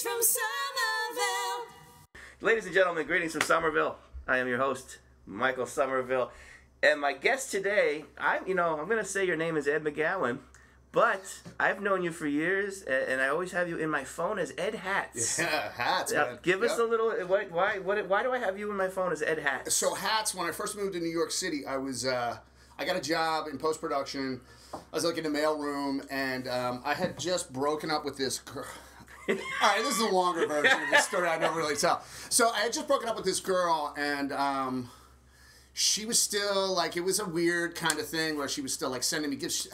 Greetings from Somerville. Ladies and gentlemen, greetings from Somerville. I am your host, Michael Somerville. And my guest today, I'm going to say your name is Ed McGowan, but I've known you for years, and I always have you in my phone as Ed Hats. Yeah, Hats, man. Give us a little, why do I have you in my phone as Ed Hats? So Hats, when I first moved to New York City, I got a job in post-production. I was like in the mailroom, and I had just broken up with this girl. All right, this is a longer version of this story I never really tell. So I had just broken up with this girl, and she was still, like, it was a weird kind of thing where she was still, like, sending me gifts.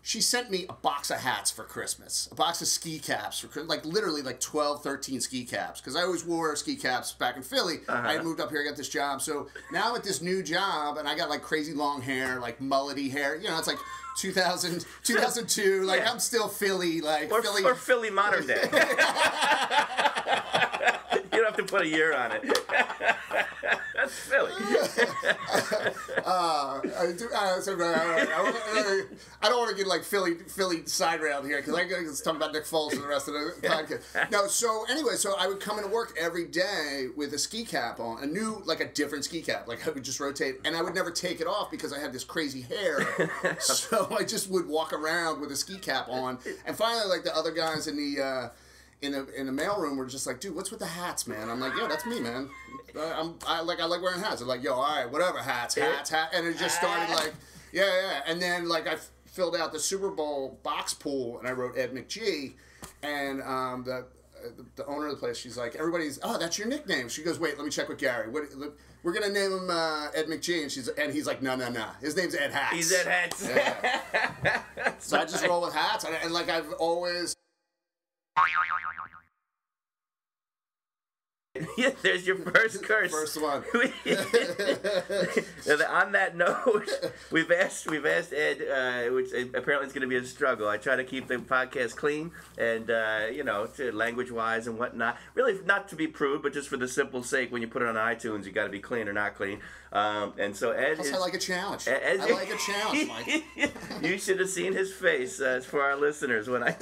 She sent me a box of hats for Christmas, a box of ski caps for Christmas, like literally like 12, 13 ski caps, because I always wore ski caps back in Philly. I had moved up here, I got this job. So now I'm at this new job, and I got like crazy long hair, like mullety hair. You know, it's like 2002. Like, yeah. I'm still Philly, like or Philly modern day. You don't have to put a year on it. That's Philly. I don't want to get like Philly side railed here, because I was talking about Nick Foles for the rest of the podcast. No, so anyway, so I would come into work every day with a ski cap on, a different ski cap. Like, I would just rotate, and I would never take it off because I had this crazy hair. So I just would walk around with a ski cap on, and finally, like, the other guys in the mailroom were just like, dude, what's with the hats, man? I'm like, yeah, that's me, man. I like wearing hats. I'm like, yo, all right, whatever, hats. And it just started like, yeah. And then, like, I filled out the Super Bowl box pool, and I wrote Ed McG, and the owner of the place, she's like, oh, that's your nickname. She goes, wait, let me check with Gary. We're gonna name him Ed McG, and he's like, no. His name's Ed Hats. He's Ed Hats. Yeah. So I just roll with hats, and like, I've always. Yeah, there's your first curse. First one. On that note, we've asked Ed, which apparently is going to be a struggle. I try to keep the podcast clean and language-wise and whatnot. Really, not to be prude, but just for the simple sake, when you put it on iTunes, you got to be clean or not clean. And so Ed I like a challenge. I like a challenge, Mike. You should have seen his face for our listeners when I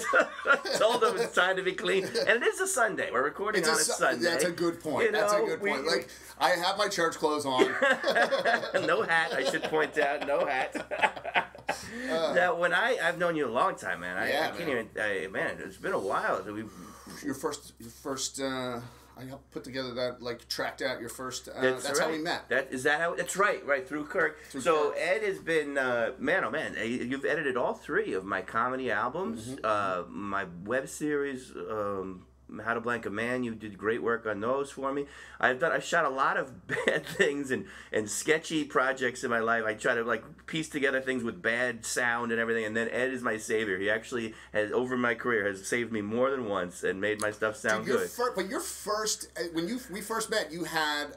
told him it's time to be clean. And it is a Sunday. We're recording on a Sunday. That's a good point. That's a good point. Like, I have my church clothes on. No hat, I should point out. No hat. Now, when I've known you a long time, man. I can't even. It's been a while. Your first. I helped put together that, like, tracked out your first. That's right. How we met. That's right, through Kirk. Ed has been, man, oh man, you've edited all 3 of my comedy albums, my web series, How to Blank a Man. You did great work on those for me. I shot a lot of bad things and sketchy projects in my life. I try to, like, piece together things with bad sound and everything, and then Ed is my savior. He actually has, over my career, has saved me more than once and made my stuff sound good. But your first, when we first met, you had,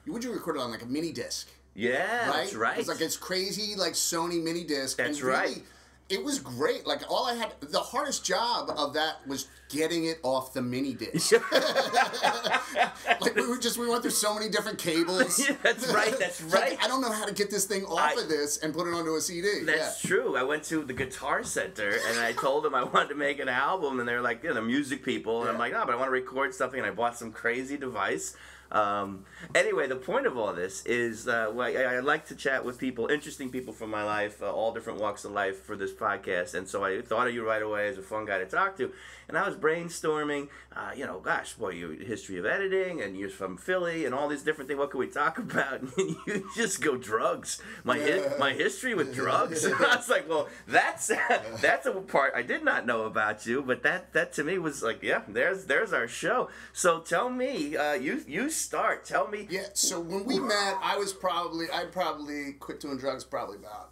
would you record it on, like, a mini disc? Yeah, right? That's right. It was like this crazy, like, Sony mini disc. That's right. It was great. Like, the hardest job of that was getting it off the mini disc. Like, we went through so many different cables. Yeah, that's right. Like, I don't know how to get this thing off of this and put it onto a CD. That's true. I went to the Guitar Center, and I told them I wanted to make an album, and they were like, the music people, and I'm like, no, but I want to record something, and I bought some crazy device. Anyway, the point of all this is I like to chat with people, interesting people from my life, all different walks of life for this podcast, and so I thought of you right away as a fun guy to talk to, and I was brainstorming, your history of editing, and you're from Philly, and all these different things, what could we talk about? And you just go drugs. My history with drugs. And I was like, well, that's a part I did not know about you, but that to me was like, yeah, there's our show. So tell me, you start. Tell me. Yeah. So when we met, I probably quit doing drugs probably about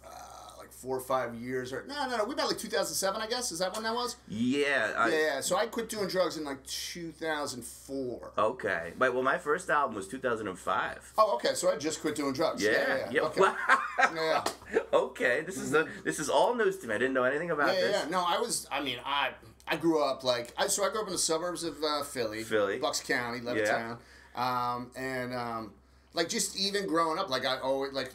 like 4 or 5 years, or no. We met like 2007, I guess. Is that when that was? Yeah. Yeah. So I quit doing drugs in like 2004. Okay. Well, my first album was 2005. Oh, okay. So I just quit doing drugs. Yeah. Okay. Wow. Yeah. Okay. This is all news to me. I didn't know anything about this. Yeah. No, I grew up like I grew up in the suburbs of Philly, Bucks County, Levittown. like just even growing up, like I always like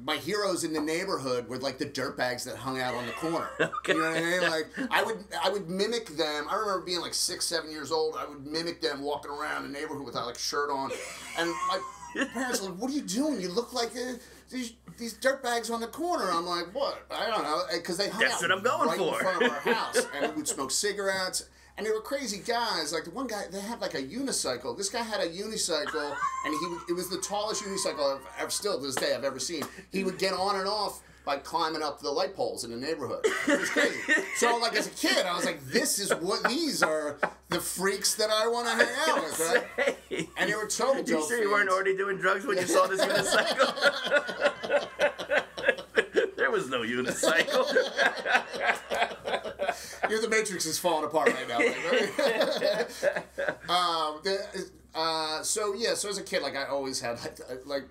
my heroes in the neighborhood were like the dirtbags that hung out on the corner. Okay. You know what I mean? Like I would mimic them. I remember being like 6, 7 years old. I would mimic them walking around the neighborhood without like shirt on, and my parents were like, "What are you doing? You look like these dirtbags on the corner." I'm like, "What? I don't know," because they hung That's out what I'm going right for. in front of our house, and we would smoke cigarettes. And they were crazy guys. Like the one guy, they had like a unicycle. This guy had a unicycle, and it was the tallest unicycle I've still to this day I've ever seen. He would get on and off by climbing up the light poles in the neighborhood. It was crazy. So like as a kid, I was like, these are the freaks that I want to hang out with, right? And they were total dope. You sure you weren't already doing drugs when you saw this unicycle? There was no unicycle. The Matrix is falling apart right now. So as a kid, like I always had like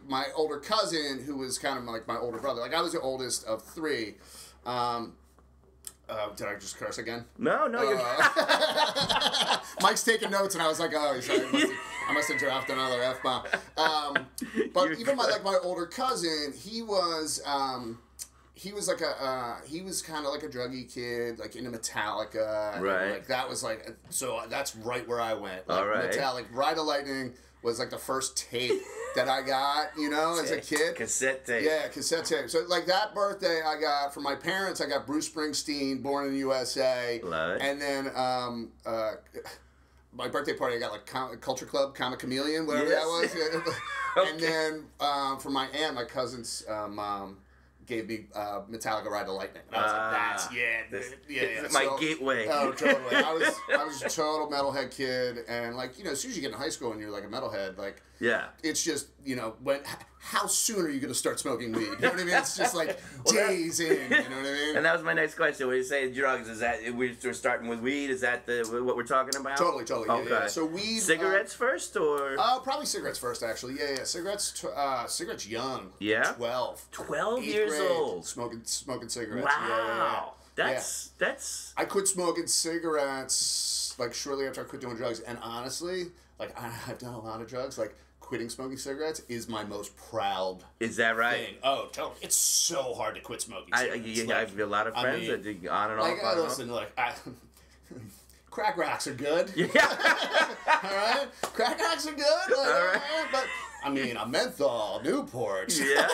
my older cousin who was kind of like my older brother. Like I was the oldest of 3. Did I just curse again? No, you're Mike's taking notes, and I was like, oh, sorry, I must have dropped another F-bomb. But even my older cousin, he was kind of like a druggy kid, like into Metallica. Right. And, like that was like, so that's right where I went. Like, all right. Metallica, Ride of Lightning was like the first tape that I got, as a kid. Cassette tape. Yeah, cassette tape. So like that birthday I got, from my parents, I got Bruce Springsteen, Born in the USA. Love it. And then my birthday party I got like Culture Club, Comic Chameleon, whatever that was. Okay. And then for my aunt, my cousin's mom, gave me Metallica Ride the Lightning. And I was like, that's my gateway. Oh, totally. I was a total metalhead kid, and like, as soon as you get in high school and you're like a metalhead, like, yeah, it's just, how soon are you going to start smoking weed? You know what I mean? It's just like days in, you know what I mean? And that was my next question. When you say drugs, is that we're starting with weed? Is that what we're talking about? Totally. Okay. Yeah. So weed. Cigarettes first, or? Probably cigarettes first, actually. Yeah. Cigarettes young. Yeah. 12. 12 years grade, old. Smoking cigarettes. Wow. That's. I quit smoking cigarettes like shortly after I quit doing drugs, and honestly, like I've done a lot of drugs, like. Quitting smoking cigarettes is my most proud. Is that right? Thing. Oh, totally. It's so hard to quit smoking cigarettes. I have a lot of friends that do on and off. Crack rocks are good. Yeah. All right? Crack rocks are good. All right. But, a menthol, Newport. Yeah.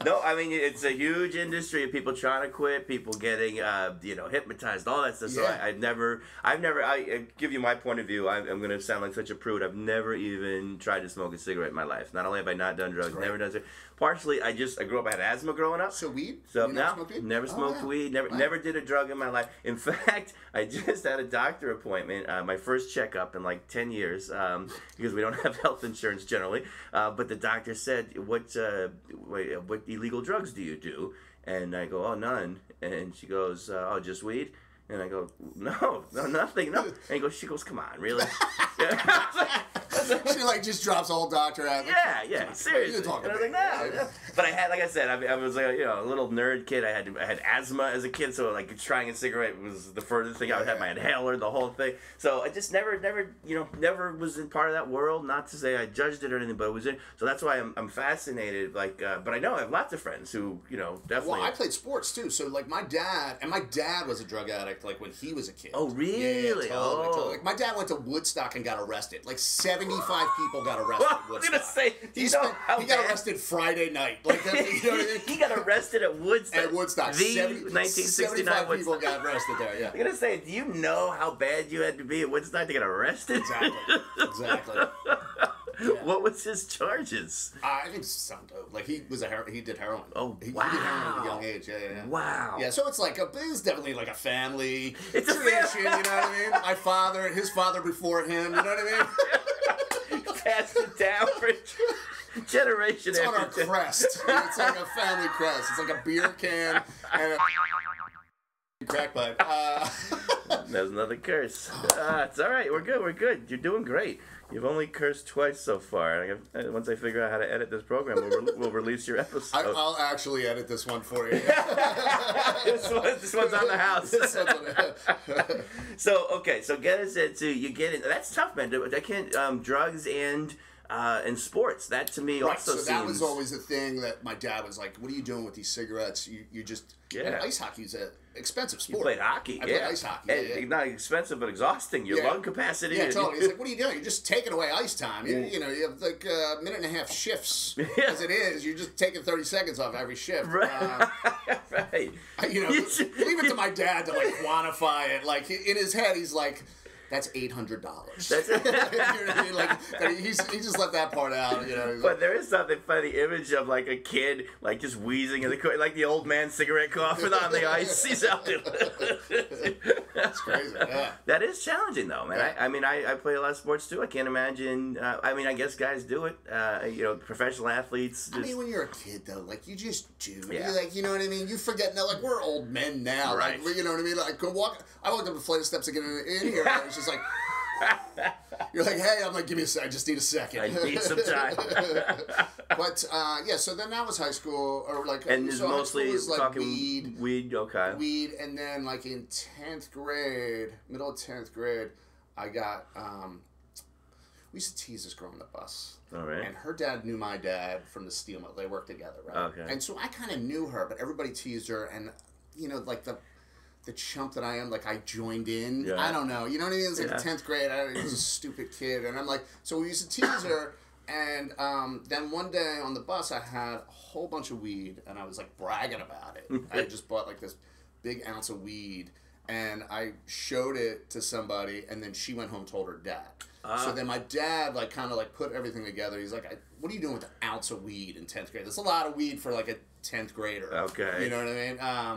No, it's a huge industry of people trying to quit, people getting, hypnotized, all that stuff. So Yeah. I give you my point of view. I'm going to sound like such a prude. I've never even tried to smoke a cigarette in my life. Not only have I not done drugs, never done it. Partially, I grew up, I had asthma growing up. So weed? So you never smoked weed, never did a drug in my life. In fact, I just had a doctor appointment, my first checkup in like 10 years, because we don't have health insurance generally. But the doctor said, what illegal drugs do you do? And I go, oh, none. And she goes, oh, just weed? And I go, no, nothing, no. And she goes, come on, really? She like just drops the whole doctor out. Like, Yeah, seriously. And I was like, no. But I had, like I said, I was like, a little nerd kid. I had asthma as a kid, so like trying a cigarette was the furthest thing. I would have my inhaler, the whole thing. So I just never was in part of that world. Not to say I judged it or anything, but it was in. So that's why I'm fascinated. Like, but I know I have lots of friends who, definitely. Well, I played sports too. So like my dad was a drug addict. Like when he was a kid. Oh really? Yeah, totally. Like my dad went to Woodstock and got arrested. Like 75 people got arrested. Well, I was gonna say, he got arrested Friday night. Like what I mean? He got arrested at Woodstock. At Woodstock, 1969 75 people got arrested there. Yeah. I'm gonna say, do you know how bad you had to be at Woodstock to get arrested? Exactly. Yeah. What was his charges? I think some dope. Like he did heroin. Oh, he wow. did heroin at a young age. Yeah. Wow. Yeah, so it's definitely like a family It's a tradition. You know what I mean? His father before him. You know what I mean? Passed it down for generation it's on our after crest. It's like a family crest. It's like a beer can and a crack pipe. There's another curse. It's all right. We're good. We're good. You're doing great. You've only cursed twice so far. Once I figure out how to edit this program, we'll release your episode. I'll actually edit this one for you. this one's on the house. This one's on the So okay, so get us into you get in. That's tough, man. I can't drugs and sports. That to me also so seems. That was always a thing that my dad was like, "What are you doing with these cigarettes? You just and ice hockey's an expensive sport." You played hockey. I played ice hockey. And not expensive, but exhausting. Your lung capacity. Yeah, totally. He's like, "What are you doing? You're just taking away ice time. You know, you have like a minute and a half shifts as it is. You're just taking 30 seconds off every shift." Right. Right. You know, leave it to my dad to like quantify it. Like in his head, he's like, "That's $800." That's you know what I mean? Like he just left that part out. You know. But there is something funny. The image of like a kid like just wheezing in the corner, like the old man cigarette coughing on the ice. He's out there. That's crazy. Yeah. That is challenging though, man. Yeah. I mean, I play a lot of sports too. I can't imagine. I mean, I guess guys do it. You know, professional athletes. I mean, when you're a kid though, like you just do. Yeah. You're like, you know what I mean? You forget now. Like we're old men now. Right. Like you know what I mean? Like go walk. I walked up the flight of steps to get in here. And it's just like. You're like, hey, I'm like, give me a sec. I just need a second. I need some time. But yeah, so then that was high school, or like, And so mostly was like talking weed. Okay. Weed, and then like in 10th grade, middle of 10th grade, I got. We used to tease this girl on the bus. All right. And her dad knew my dad from the steel mill. They worked together, right? Okay. And so I kind of knew her, but everybody teased her, and you know, like the chump that I am, like I joined in. Yeah. I don't know. You know what I mean? It's like 10th grade. I was a stupid kid. And I'm like, so we used to tease her. And then one day on the bus, I had a whole bunch of weed. And I was like bragging about it. I just bought like this big ounce of weed. And I showed it to somebody. And then she went home and told her dad. So then my dad like kind of like put everything together. He's like, what are you doing with an ounce of weed in 10th grade? That's a lot of weed for like a 10th grader. Okay. You know what I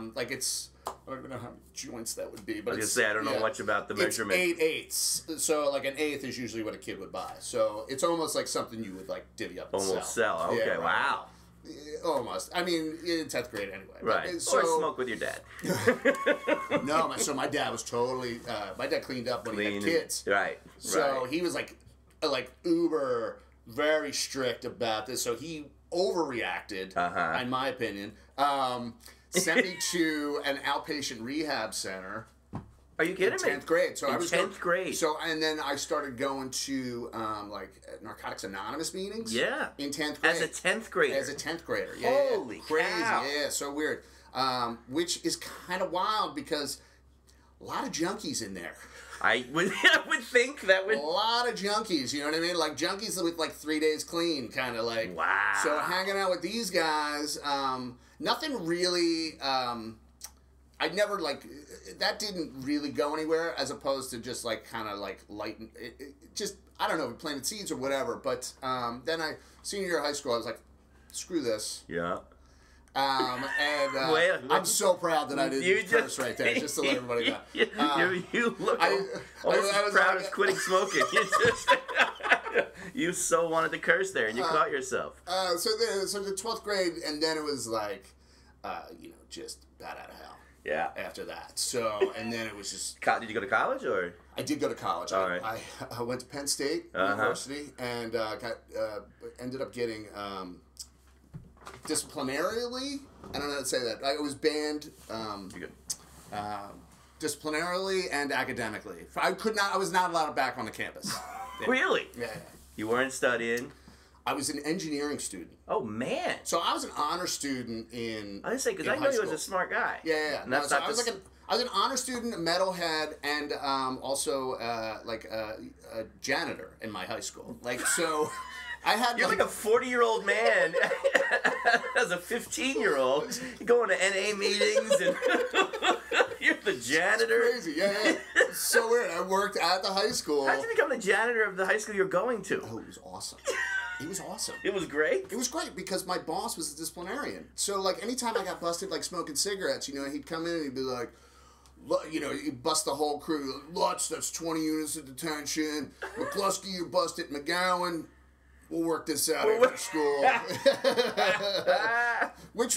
mean? Like it's... I don't even know how many joints that would be. But I was gonna say I don't know much about the measurement. It's 8/8. So like an eighth is usually what a kid would buy. So it's almost like something you would like divvy up and sell. Okay, yeah, right. wow. Almost. I mean, in 10th grade anyway. Right. But, so, or smoke with your dad. No, so my dad was totally. My dad cleaned up when he had kids. Right. So he was like uber very strict about this. So he overreacted, in my opinion. Sent me to an outpatient rehab center. Are you kidding me? 10th grade. So I was 10th grade. So and then I started going to like Narcotics Anonymous meetings. Yeah. In 10th grade. As a 10th grader. As a 10th grader. Yeah. Holy crazy. cow. Yeah. So weird. Which is kind of wild because a lot of junkies in there. I would think that would. A lot of junkies, you know what I mean? Like junkies with like 3 days clean, kind of like. Wow. So hanging out with these guys, nothing really. I never like that didn't really go anywhere as opposed to just like kind of like lighten it just I don't know planted seeds or whatever. But then senior year of high school, I was like, screw this. Yeah. And I'm so proud that I didn't curse right there, just to let everybody know. You look almost as proud as quitting smoking. You so wanted to curse there, and you caught yourself. So the 12th grade, and then it was like, just bat out of hell. Yeah. After that, so and then it was just. Did you go to college or? I did go to college. All right. I went to Penn State University and ended up getting. Disciplinarily, I don't know how to say that. I was banned disciplinarily and academically. I was not allowed back on the campus. Yeah. Really? Yeah. You weren't studying? I was an engineering student. Oh, man. So I was an honor student in I was say, because I know you was a smart guy. Yeah. And that's I was an honor student, a metalhead, and also a janitor in my high school. Like, so... You're like a 40-year-old man as a 15-year-old. You're going to NA meetings and you're the janitor. It's crazy, yeah. It's so weird. I worked at the high school. How did you become the janitor of the high school you're going to? Oh, it was awesome. It was awesome. It was great? It was great because my boss was a disciplinarian. So, like, anytime I got busted, like, smoking cigarettes, he'd come in and he'd be like, he'd bust the whole crew. Lutz, that's 20 units of detention. McCluskey, you're busted. McGowan, we'll work this out after school. which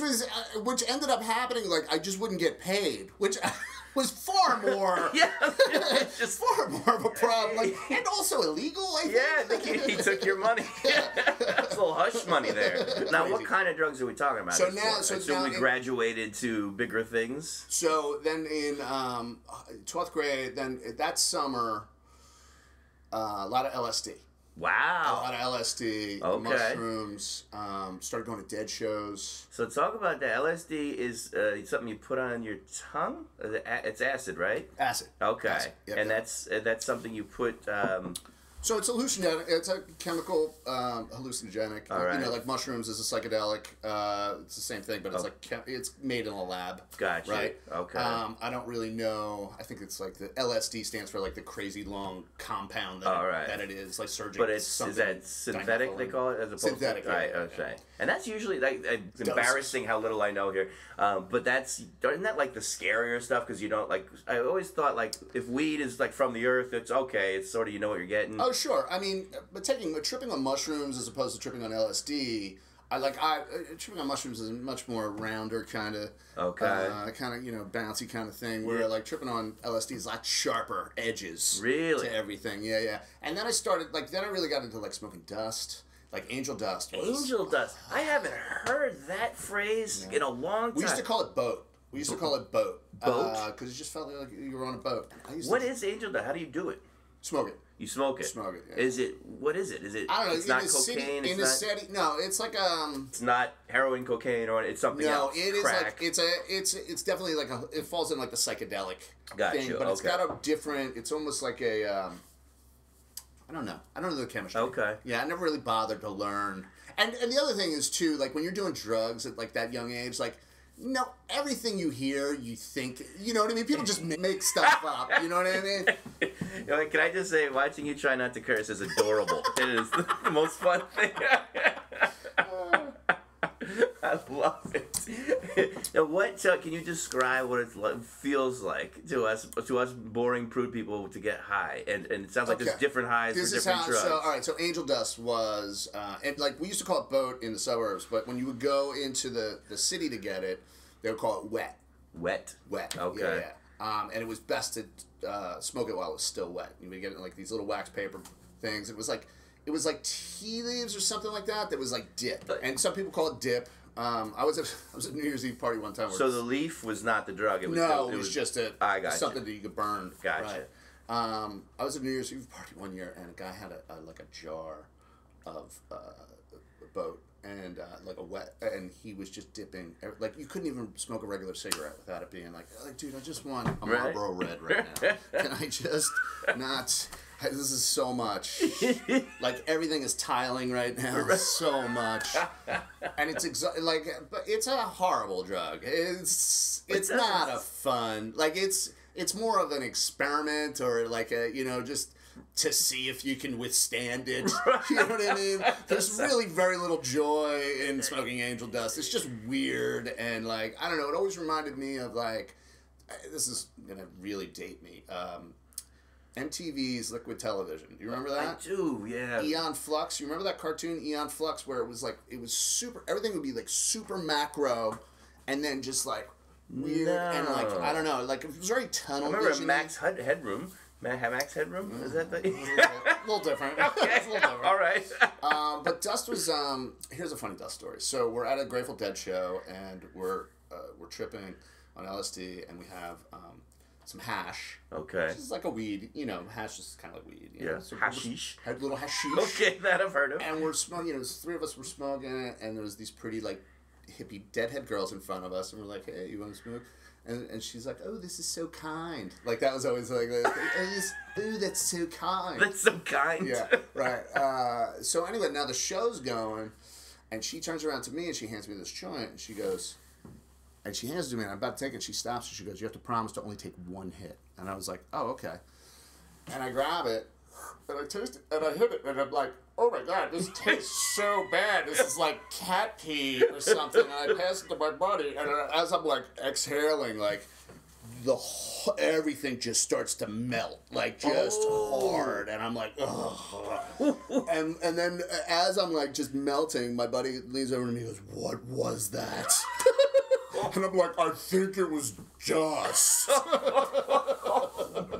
ended up happening, like, I just wouldn't get paid. Which was far more. Yeah, it's just far more of a problem, like, and also illegal. I think. Yeah, I think he took your money. That's a little hush money there. Now, Crazy. what kind of drugs are we talking about? So now, so we graduated to bigger things. So then in 12th grade, then that summer, a lot of LSD. Wow. A lot of LSD, mushrooms, started going to Dead shows. So talk about that. LSD is something you put on your tongue? It's acid, right? Acid. Okay. Acid. Yep, and yep. that's something you put... So it's hallucinogenic. It's a chemical hallucinogenic. All right. You know, like mushrooms is a psychedelic. It's the same thing, but it's it's made in a lab. Gotcha. Right. Okay. I don't really know. I think it's like the LSD stands for like the crazy long compound that it is, like surgery. But is that synthetic? They call it as opposed synthetic. to right. Okay. And that's usually like it's embarrassing how little I know here. But isn't that like the scarier stuff because you don't like. I always thought like if weed is like from the earth, it's okay. It's sort of you know what you're getting. Oh sure, I mean, but tripping on mushrooms as opposed to tripping on LSD, tripping on mushrooms is a much more rounder kind of, bouncy kind of thing. Where like tripping on LSD is a lot sharper edges, really, to everything. Yeah. And then I started then I really got into like smoking dust, like angel dust. Angel dust. I haven't heard that phrase in a long time. We used to call it boat. Boat. Boat? Because it just felt like you were on a boat. What is angel dust? How do you do it? Smoke it. You smoke it. Smoke it. Yeah. What is it? Is it? I don't know. It's not cocaine. No, it's like It's not heroin, cocaine, or it's something else. No, it is crack. like it's definitely like it falls in like the psychedelic thing, but okay. it's got a different. It's almost like a. I don't know the chemistry. Okay. Yeah, I never really bothered to learn. And the other thing is too, like when you're doing drugs at like that young age, like. No, everything you hear, you think, you know what I mean? People just make stuff up, you know what I mean? Can I just say, watching you try not to curse is adorable. It is the most fun thing. I love it. Now, can you describe what it feels like to us boring prude people to get high? And it sounds like there's different highs for different drugs. So angel dust was, and like we used to call it boat in the suburbs, but when you would go into the city to get it, they would call it wet. Wet? Okay. Yeah. And it was best to smoke it while it was still wet. You would get it in like these little wax paper things. It was like tea leaves or something like that was like dip. And some people call it dip. I was at a New Year's Eve party one time. So the leaf was not the drug. It was just something that you could burn. Gotcha. Right. I was at a New Year's Eve party one year, and a guy had a jar of boat and like a wet, and he was just dipping. Like you couldn't even smoke a regular cigarette without it being like, dude, I just want a Marlboro Red right now. Can I just not? This is so much. Like everything is tiling right now. So much, and but it's a horrible drug. It's not a fun. Like it's more of an experiment or like a just to see if you can withstand it. You know what I mean? There's really very little joy in smoking angel dust. It's just weird and like I don't know. It always reminded me of like this is gonna really date me. MTV's Liquid Television. Do you remember that? I do, yeah. Eon Flux. You remember that cartoon Eon Flux where it was super, everything would be like super macro and then just like weird and like, I don't know, like it was very tunnel vision. I remember Max Headroom. Max Headroom? Is that the... a little different. Okay. It's a little different. All right. But Dust was, here's a funny Dust story. So we're at a Grateful Dead show and we're tripping on LSD and we have, some hash. Okay. Which is like a weed, hash is kind of like weed. Yeah. So Hashish. Had little hashish. Okay, that I've heard of. And we're smoking, three of us were smoking it, and there was these pretty, like, hippie deadhead girls in front of us, and we're like, hey, you want to smoke? And she's like, oh, this is so kind. Like, that was always like, oh, that's so kind. That's so kind. Yeah, right. So anyway, now the show's going, and she turns around to me, and she hands me this joint, and she goes... And she hands it to me, and I'm about to take it. She stops, and she goes, you have to promise to only take one hit. And I was like, oh, okay. And I grab it, and I taste it, and I hit it, and I'm like, oh my God, this tastes so bad. This is like cat pee or something. And I pass it to my buddy, and as I'm like exhaling, like everything just starts to melt, like just hard. And I'm like, ugh. And then as I'm like just melting, my buddy leans over to me and goes, what was that? And I'm like, I think it was dust.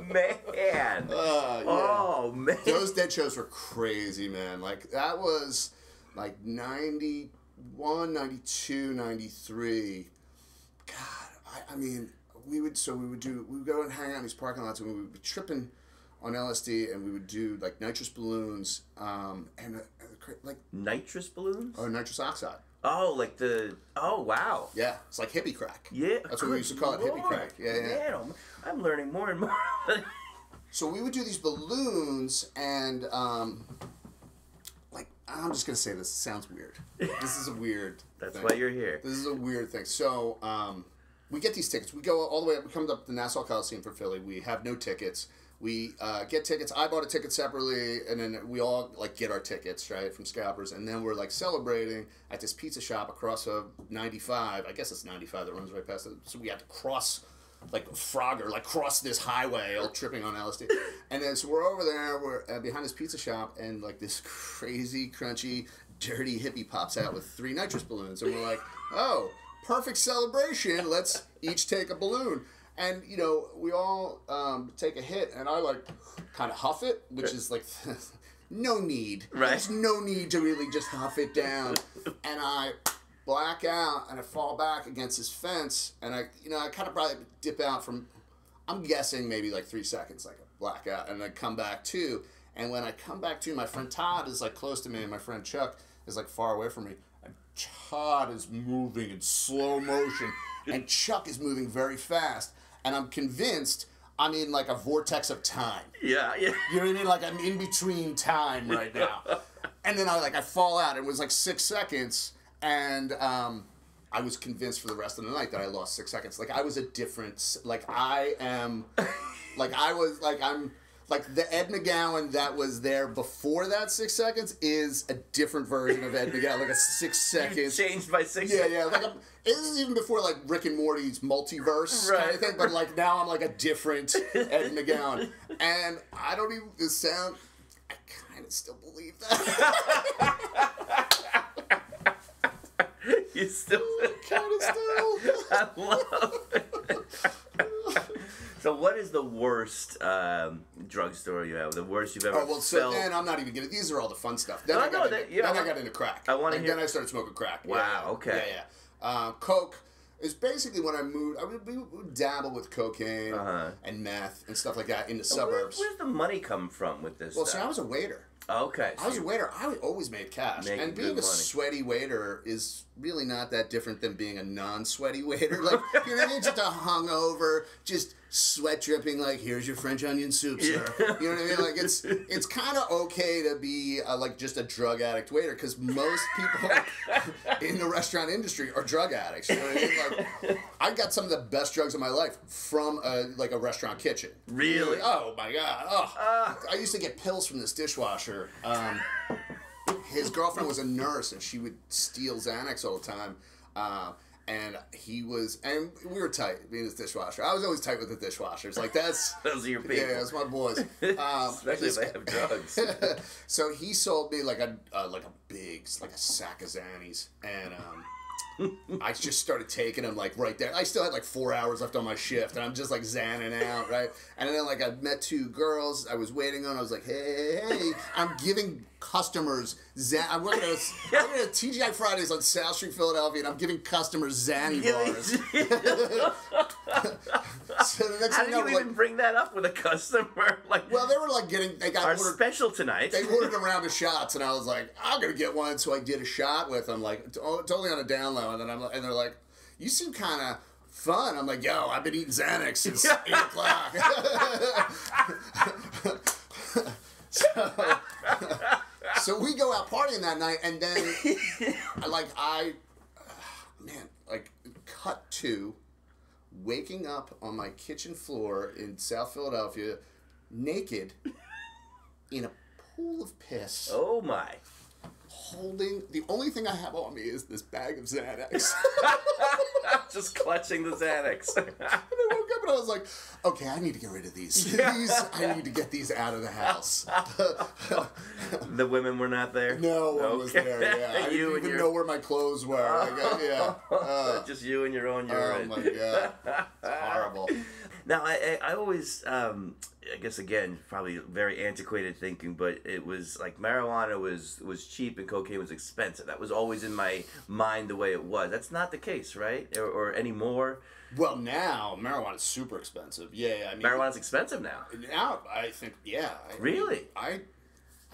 Man. Yeah. Oh, man. Those Dead shows were crazy, man. Like, that was like 91, 92, 93. God, I mean, we would go and hang out in these parking lots, and we would be tripping on LSD, and we would do like nitrous balloons, like nitrous balloons? or nitrous oxide. Oh, like oh, wow. Yeah, it's like hippie crack. Yeah. That's what we used to call it, hippie crack. Yeah. Man, I'm learning more and more. So we would do these balloons, and like, I'm just gonna say this. It sounds weird. This is a weird. That's thing. why you're here. This is a weird thing. So we get these tickets. We go all the way up. We come up to the Nassau Coliseum for Philly. We have no tickets. We get tickets. I bought a ticket separately, and then we all like get our tickets, right, from scalpers, and then we're like celebrating at this pizza shop across of 95. I guess it's 95 that runs right past it. So we had to cross like Frogger, like cross this highway, all tripping on LSD. And then so we're over there, we're behind this pizza shop, and like this crazy, crunchy, dirty hippie pops out with 3 nitrous balloons, and we're like, oh, perfect celebration. Let's each take a balloon. And, you know, we all take a hit, and I, like, kind of huff it, which is, like, no need. Right. There's no need to really just huff it down. And I black out, and I fall back against this fence, and I kind of probably dip out from, I'm guessing maybe, like, 3 seconds, like, a blackout, and I come back to. And when I come back to, my friend Todd is, like, close to me, and my friend Chuck is, like, far away from me. And Todd is moving in slow motion, and Chuck is moving very fast. And I'm convinced I'm in like a vortex of time. Yeah. You know what I mean? Like I'm in between time right now. And then I fall out. It was like 6 seconds, and I was convinced for the rest of the night that I lost 6 seconds. Like I was a different. Like I am. Like I was. Like I'm. Like the Ed McGowan that was there before that 6 seconds is a different version of Ed McGowan. Like a 6 seconds. You changed by 6 seconds. Yeah. Like this is even before like Rick and Morty's multiverse kind of thing. But like now I'm like a different Ed McGowan, and I don't even sound. I kind of still believe that. You still kind of still. I love it. So what is the worst drug story you have? The worst you've ever felt? Oh, well, so then I'm not even getting... These are all the fun stuff. Then I got into crack. I want to hear... Then I started smoking crack. Wow, okay. Yeah. Coke is basically when I moved... we would dabble with cocaine and meth and stuff like that in the suburbs. Where's the money come from with this stuff? stuff? So I was a waiter. Okay. I was a waiter. I always made cash. And being a sweaty waiter is really not that different than being a non-sweaty waiter. Like, you know what I mean? Just a hungover, just sweat dripping, like, here's your French onion soup, sir. You know what I mean? Like, it's kind of okay to be, like, just a drug addict waiter, because most people in the restaurant industry are drug addicts. You know what I mean? Like, I got some of the best drugs of my life from, a restaurant kitchen. Really? Oh, my God. Oh. I used to get pills from this dishwasher. His girlfriend was a nurse, and she would steal Xanax all the time. And we were tight, being his dishwasher. I was always tight with the dishwashers. Like, that's... Those are your people. Yeah, that's my boys. Especially if they have drugs. So he sold me, like a sack of Xannies. And, I just started taking them, like, right there. I still had, like, 4 hours left on my shift, and I'm just, like, zanning out, right? And then, like, I met 2 girls I was waiting on. I was like, hey, I'm giving customers I'm working at TGI Fridays on South Street, Philadelphia, and I'm giving customers Zanny bars. So the next How thing did you even like, bring that up with a customer? Like, well, they were like they got our ordered, special tonight. They ordered a round of shots, and I was like, I'm gonna get one. So I did a shot with them, like totally on a down low, and then and they're like, you seem kind of fun. I'm like, yo, I've been eating Xanax since 8 o'clock. So we go out partying that night, and then cut to waking up on my kitchen floor in South Philadelphia, naked, in a pool of piss. Oh my! holding, the only thing I have on me is this bag of Xanax. Just clutching the Xanax. And I woke up and I was like, okay, I need to get rid of these. I need to get these out of the house. The women were not there? No one was there, yeah. I didn't even know where my clothes were. Just you and your own urine. Oh my God. It's horrible. Now, I always, I guess again, probably very antiquated thinking, but it was like marijuana was cheap and cocaine was expensive. That was always in my mind the way it was. That's not the case, right? Or anymore? Well, now marijuana is super expensive. Yeah, I mean, marijuana's expensive now. Now, I think, yeah. Really? I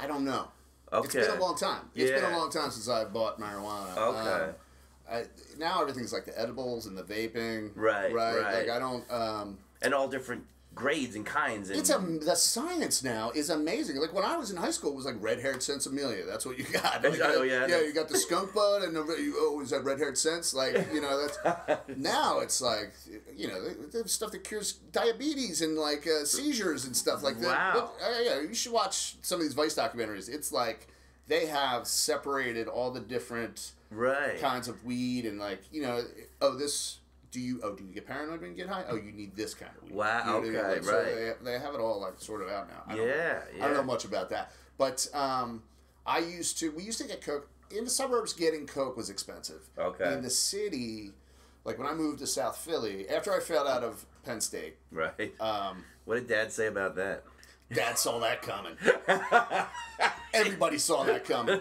don't know. Okay. It's been a long time. It's been a long time since I bought marijuana. Okay. Now everything's like the edibles and the vaping. Right. Like I don't. And all different grades and kinds. And... the science now is amazing. Like when I was in high school, it was like red-haired sensibilia. That's what you got. Like, yeah, you got the skunk bud, and is that red-haired sense? Like that's now it's like the stuff that cures diabetes and like seizures and stuff like that. Wow. Yeah, you should watch some of these Vice documentaries. It's like they have separated all the different kinds of weed and like this. Do you get paranoid when you get high? Oh, you need this kind of weed. Wow, you know okay, right. So they have it all like sorted out now. I don't know much about that. But we used to get coke. In the suburbs, getting coke was expensive. Okay. In the city, like when I moved to South Philly, after I failed out of Penn State. Right. What did Dad say about that? Dad saw that coming. Everybody saw that coming.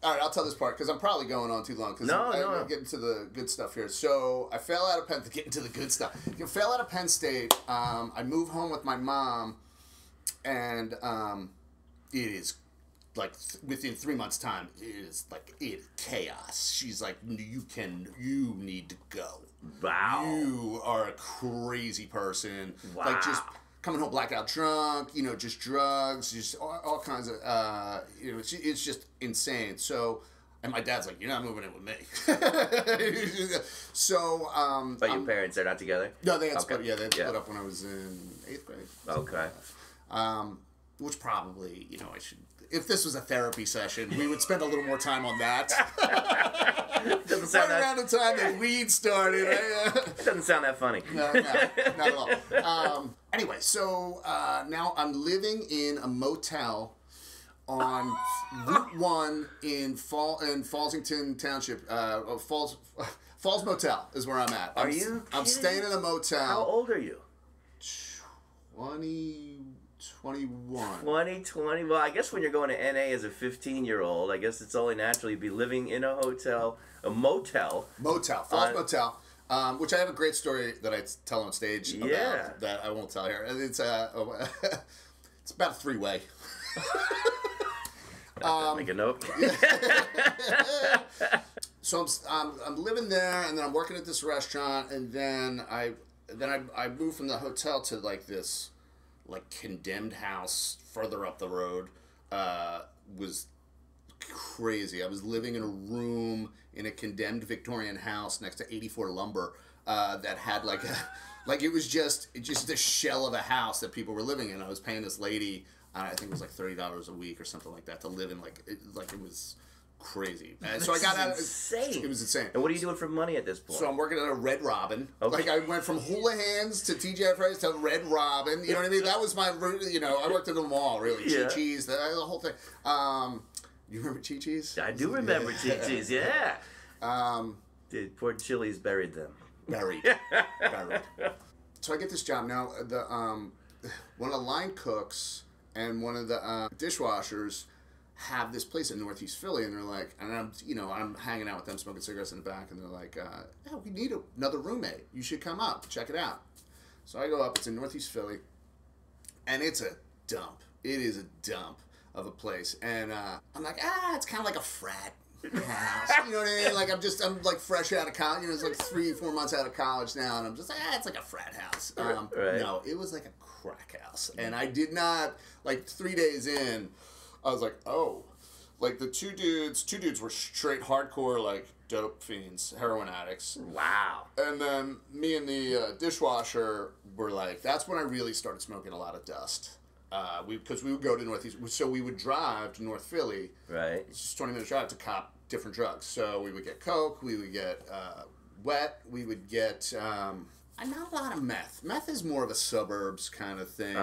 All right, I'll tell this part because I'm probably going on too long. I'm getting to the good stuff here. So I fell out of Penn. Getting to the good stuff. I fell out of Penn State. I moved home with my mom, and it is like within 3 months' time, it's chaos. She's like, you need to go. Wow. You are a crazy person. Wow. Like just coming home blackout drunk, just drugs, just all kinds of, it's just insane. So, and my dad's like, you're not moving in with me. So, but your parents, they're not together? No, they had split. Yeah, they had split up when I was in 8th grade. Okay. Which probably, I should, if this was a therapy session, we would spend a little more time on that. Doesn't sound right around the time that weed started. It doesn't sound that funny. No, not at all. Anyway, so now I'm living in a motel on Route 1 in Fallsington Township. Falls Motel is where I'm at. Are you kidding? I'm staying in a motel. How old are you? 21. 20. Well, I guess when you're going to NA as a 15-year-old, I guess it's only natural you'd be living in a hotel, a motel. Falls Motel. Which I have a great story that I tell on stage about that I won't tell here. It's it's about a 3-way. Make a note. So I'm living there, and then I'm working at this restaurant, and then I moved from the hotel to like this condemned house further up the road. Was crazy. I was living in a room in a condemned Victorian house next to 84 Lumber that had it was just a shell of a house that people were living in. I was paying this lady, I think it was like $30 a week or something like that to live in it was crazy. So I got out. Insane. It was insane. And what are you doing for money at this point? So I'm working at a Red Robin. Okay. I went from Hula Hands to TGI Fridays to Red Robin. You know what I mean? That was my route. I worked at them all, really. Chi-Chi's, the whole thing. You remember Chi-Chi's? I do remember Chi-Chi's, yeah. Poor Chili's buried them. Buried. So I get this job now. One of the line cooks and one of the dishwashers have this place in Northeast Philly, and they're like, and I'm hanging out with them, smoking cigarettes in the back, and they're like, we need another roommate. You should come up, check it out. So I go up. It's in Northeast Philly, and it's a dump. It is a dump of a place, and I'm like, it's kind of like a frat house. You know what I mean? Like I'm like fresh out of college. It's like 3-4 months out of college now, and I'm just like, it's like a frat house. Right. No, it was like a crack house, and I did not 3 days in. I was like, oh, the two dudes were straight hardcore dope fiends, heroin addicts. Wow. And then me and the dishwasher were that's when I really started smoking a lot of dust. because we would go to Northeast, so we would drive to North Philly. Right. It's just 20 minutes drive to cop different drugs. So we would get coke, we would get wet, we would get not a lot of meth. Meth is more of a suburbs kind of thing.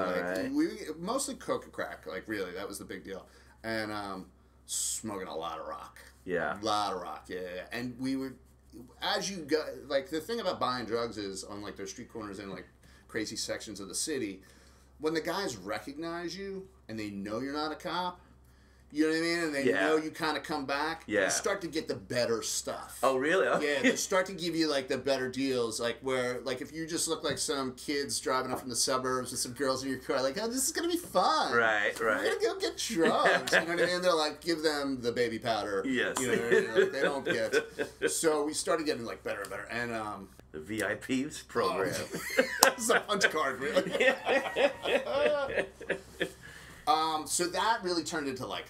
We mostly coke and crack. Like really, that was the big deal. And smoking a lot of rock. Yeah. A lot of rock. Yeah. And we would, as you go, like the thing about buying drugs is on like those street corners in like crazy sections of the city, when the guys recognize you and they know you're not a cop, you know what I mean? And they know you kind of come back. Yeah. You start to get the better stuff. Oh, really? Yeah, they start to give you, like, the better deals. Like, where, like, if you just look like some kids driving up from the suburbs with some girls in your car, like, oh, this is going to be fun. Right. We're going to go get drugs. You know what I mean? They're like, give them the baby powder. Yes. You know what I mean? Like, they don't get. So we started getting, like, better and better. And, the VIPs program. it's a punch card, really. So that really turned into like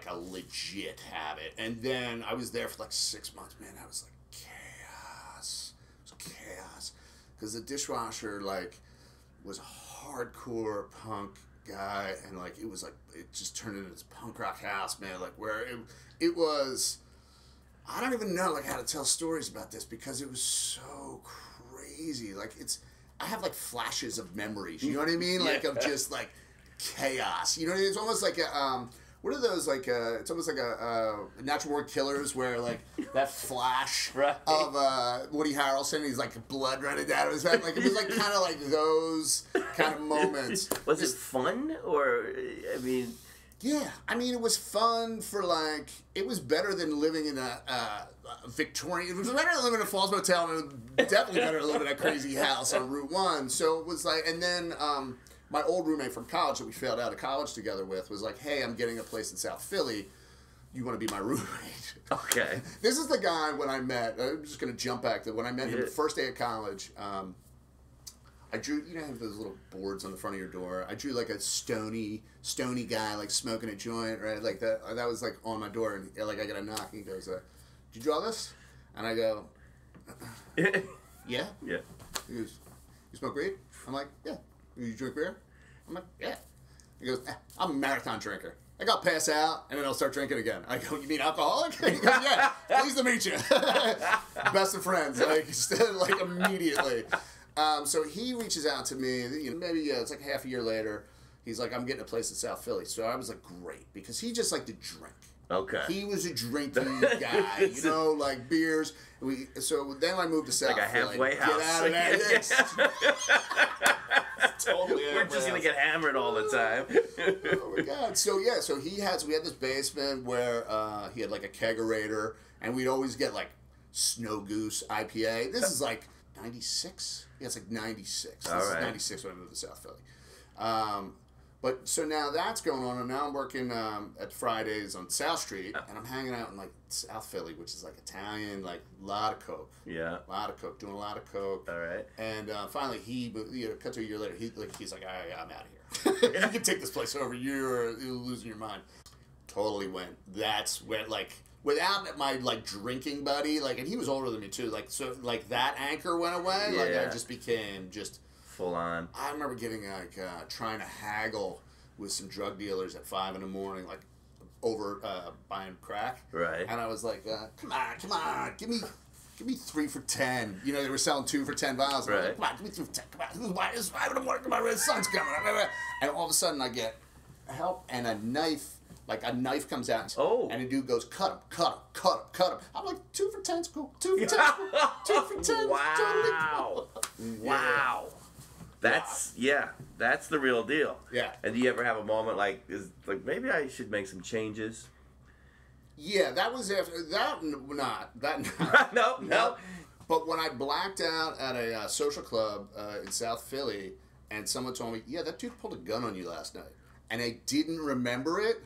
a legit habit, and then I was there for like 6 months. Man, that was like chaos. It was chaos because the dishwasher like was a hardcore punk guy, and like it was like it just turned into this punk rock house, man. Like where it was. I don't even know like how to tell stories about this because it was so crazy. Like I have like flashes of memories. You know what I mean? Like of just like chaos. You know what I mean? It's almost like a what are those like? It's almost like a Natural Born Killers where like that flash of Woody Harrelson. He's like blood running down his head. Like it was like kind of like those kind of moments. Was it fun or I mean? Yeah, I mean, it was fun for, like, it was better than living in a Victorian, it was better than living in a Falls Motel, and it was definitely better than living in a crazy house on Route 1, so it was like, and then my old roommate from college that we failed out of college together with was like, hey, I'm getting a place in South Philly, you want to be my roommate? Okay. This is the guy when I met, I'm just going to jump back to when I met him the first day of college, I drew, you know, have those little boards on the front of your door. I drew like a stony guy, like smoking a joint, right? Like that was like on my door, and like I get a knock, and he goes, "Did you draw this?" And I go, "Yeah." Yeah. He goes, "You smoke weed?" I'm like, "Yeah." "You drink beer?" I'm like, "Yeah." He goes, "I'm a marathon drinker. I got pass out, and then I'll start drinking again." I go, "You mean alcoholic?" He goes, "Yeah. Pleased to meet you." Best of friends, like immediately. So he reaches out to me, you know, maybe it's like half a year later. He's like, I'm getting a place in South Philly. So I was like, great, because he just liked to drink. Okay. He was a drinking guy, you know, like beers. So then I moved to South Philly. Like a halfway house. Get out of there. Yes. Totally. We're just going to get hammered all the time. Oh my God. So yeah, we had this basement where he had like a kegerator, and we'd always get like Snow Goose IPA. This is like 96? Yeah, it's like 96. This is 96 when I moved to South Philly. But so now that's going on, and now I'm working at Fridays on South Street, and I'm hanging out in like South Philly, which is like Italian, like a lot of coke. Yeah. A lot of coke, doing a lot of coke. All right. And finally, cut to a year later, he's like, all right, I'm out of here. You can take this place over. You're losing your mind. Totally went. That's where like. Without my, like, drinking buddy, like, and he was older than me, too, like, so, like, that anchor went away, like, I just became just... Full on. I remember getting, like, trying to haggle with some drug dealers at 5 in the morning, like, over buying crack. Right. And I was like, come on, give me 3 for 10. You know, they were selling 2 for 10 vials. Right. Like, come on, give me 3 for 10, come on. It's 5 in the morning, come on, the sun's coming. And all of a sudden, I get help and a knife. Like a knife comes out, and the dude goes, cut him. I'm like, 2 for 10's cool. 2 for 10's cool. 2 for 10's totally cool. Wow. That's the real deal. Yeah. And do you ever have a moment like maybe I should make some changes? Yeah, that was after that. No. But when I blacked out at a social club in South Philly, and someone told me, yeah, that dude pulled a gun on you last night, and I didn't remember it.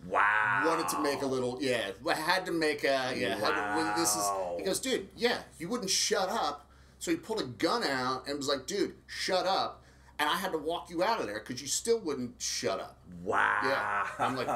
Wow. Wanted to make a little, I had to make a, Wow. He goes, dude, you wouldn't shut up. So he pulled a gun out and was like, dude, shut up. and I had to walk you out of there because you still wouldn't shut up. Wow. Yeah. I'm like,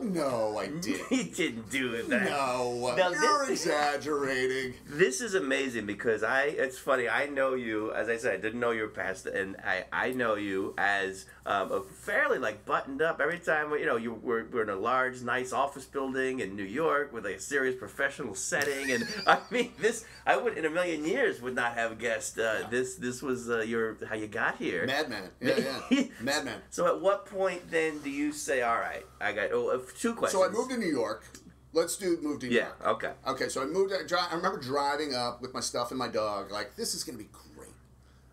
no, I didn't. He didn't do that. No, Now, you're exaggerating. This is amazing because it's funny, I know you, as I said, I didn't know you were past, and I know you as a fairly, like, buttoned up. Every time, you know, we're in a large, nice office building in New York with a serious professional setting, and I mean, I would, in a million years, would not have guessed this was how you got here. Madman. Yeah. Madman. So at what point then do you say, all right, I got 2 questions. So I moved to New York. Let's move to New York. Yeah, okay. Okay, so I remember driving up with my stuff and my dog, like, this is going to be great.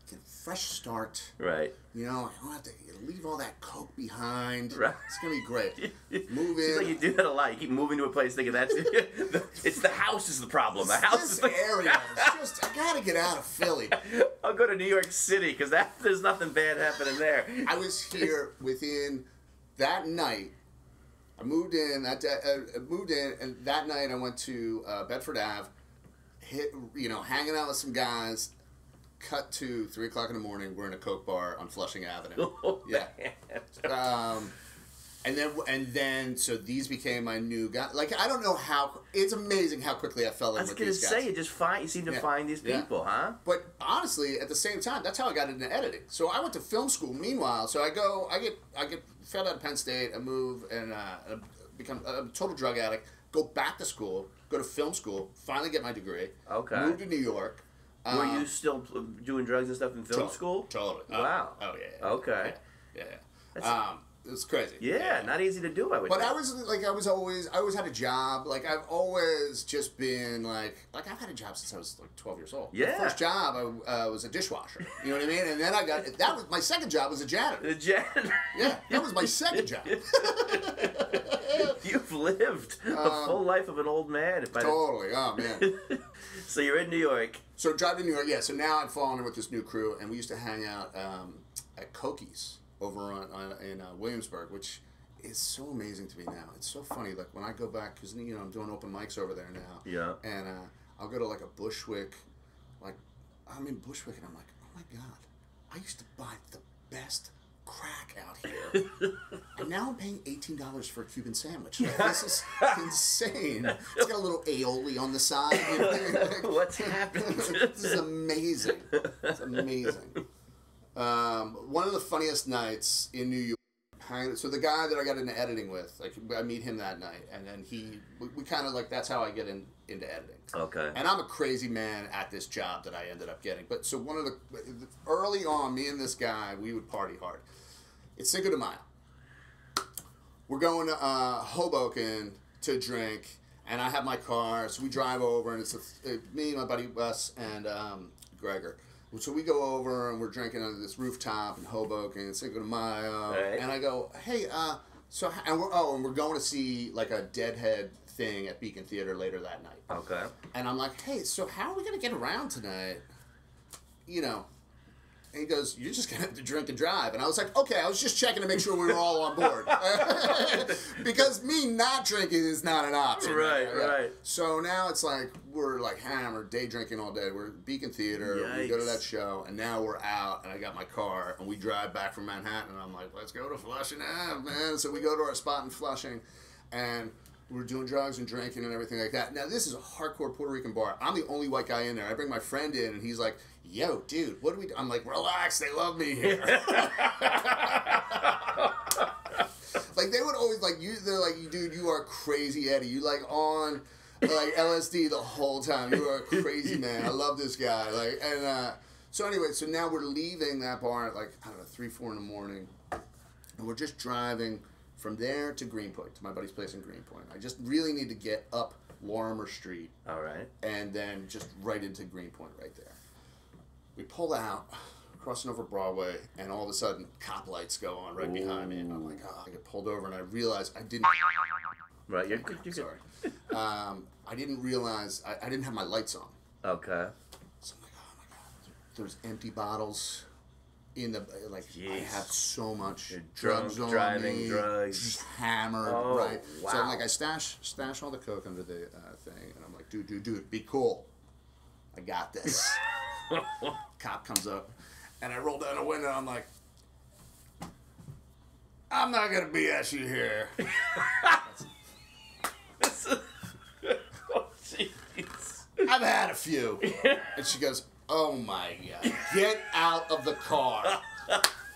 Get a fresh start. Right. You know, I don't have to leave all that coke behind. Right. It's going to be great. Move in. Seems like you do that a lot. You keep moving to a place thinking that's it's the house is the problem. The house this is the area is just, I got to get out of Philly. I'll go to New York City because there's nothing bad happening there. I was here within that night. I moved in, and that night I went to Bedford Ave, hanging out with some guys. Cut to 3 o'clock in the morning. We're in a Coke bar on Flushing Avenue. Oh, yeah. And then so these became my new guys. Like, I don't know how. It's amazing how quickly I fell in with these guys. I was gonna say you seem to find these people, huh? But honestly, at the same time, that's how I got into editing. So I went to film school. Meanwhile, so I get failed out of Penn State. I move and become a total drug addict. Go back to school. Go to film school. Finally get my degree. Okay. Move to New York. Were you still doing drugs and stuff in film school? Totally. Wow. Oh yeah. Okay. Yeah. It's crazy. Yeah, not easy to do. I would. But think. I always had a job. Like, I've always just been like I've had a job since I was like 12 years old. Yeah. My first job, I was a dishwasher. You know what I mean? And then that was my second job was a janitor. The janitor. Yeah, that was my second job. You've lived a full life of an old man. Totally. Oh man. So you're in New York. So drive to New York. Yeah. So now I've fallen in with this new crew, and we used to hang out at Cokie's over in Williamsburg, which is so amazing to me now. It's so funny. Like, when I go back, because I'm doing open mics over there now. Yeah. And I'll go to like a Bushwick, like I'm in Bushwick, and I'm like, oh my god, I used to buy the best crack out here, and now I'm paying $18 for a Cuban sandwich. Like, this is insane. It's got a little aioli on the side. You know? What's happened? This is amazing. It's amazing. One of the funniest nights in New York. So the guy that I got into editing with, like, I meet him that night, and then we kind of like, that's how I get into editing. Okay. And I'm a crazy man at this job that I ended up getting. But so early on, me and this guy, we would party hard. It's Cinco de Mayo. We're going to Hoboken to drink, and I have my car, so we drive over, and it's me, my buddy Wes, and Gregor. So we go over, and we're drinking on this rooftop in Hoboken, Cinco de Mayo, right. And I go, hey, we're going to see like a Deadhead thing at Beacon Theater later that night. Okay. And I'm like, hey, so how are we gonna get around tonight? You know. And he goes, you're just going to have to drink and drive. And I was like, okay, I was just checking to make sure we were all on board. Because me not drinking is not an option. Right. So now it's like, we're like hammered, day drinking all day. We're at Beacon Theater, Yikes. We go to that show, and now we're out, and I got my car, and we drive back from Manhattan, and I'm like, let's go to Flushing Ave, man. So we go to our spot in Flushing, and we're doing drugs and drinking and everything like that. Now, this is a hardcore Puerto Rican bar. I'm the only white guy in there. I bring my friend in, and he's like, yo, dude, what do we do? I'm like, relax, they love me here. Like, they would always, like, they're like, dude, you are crazy, Eddie. You, like, on, like, LSD the whole time. You are a crazy man. I love this guy. Like, and, so anyway, so now we're leaving that bar at, like, I don't know, 3, 4 in the morning. And we're just driving from there to Greenpoint, to my buddy's place in Greenpoint. I just really need to get up Lorimer Street. All right. And then just right into Greenpoint right there. We pull out, crossing over Broadway, and all of a sudden, cop lights go on right behind me. And I'm like, oh, I get pulled over, and I realize I didn't... Right, you're good. Sorry. I didn't realize, I didn't have my lights on. Okay. So I'm like, oh my God. There's empty bottles in the, like, Jeez. I have so much Drugs on driving, me, drugs. just hammered, Oh, right? wow. So I'm like, I stash all the coke under the thing, and I'm like, dude, be cool. I got this. Cop comes up, and I roll down the window, I'm like, I'm not gonna BS you here. Oh, jeez. I've had a few. And she goes, oh my God, get out of the car.